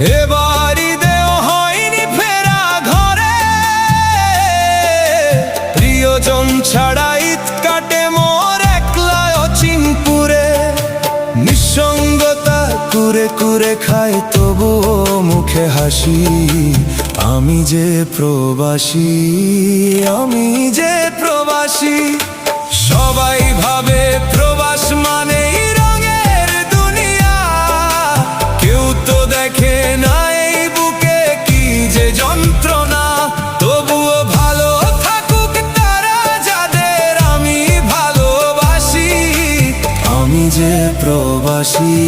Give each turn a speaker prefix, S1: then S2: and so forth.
S1: এবার ঈদেও হয়নি ফেরা ঘরে, প্রিয়জন ছাড়া ঈদ কাটে মোর একলা অচিনপুরে। নিঃসঙ্গতা কুরে কুরে খায় তবুও মুখে হাসি, আমি যে প্রবাসী, আমি যে প্রবাসী। সবাই ভাবে প্রবাস মানেই রঙের দুনিয়া, কেউ তো দেখে না এই বুকে কি যে যন্ত্রণা। তবুও ভালো থাকুক তারা যাদের আমি ভালোবাসি, আমি যে প্রবাসী।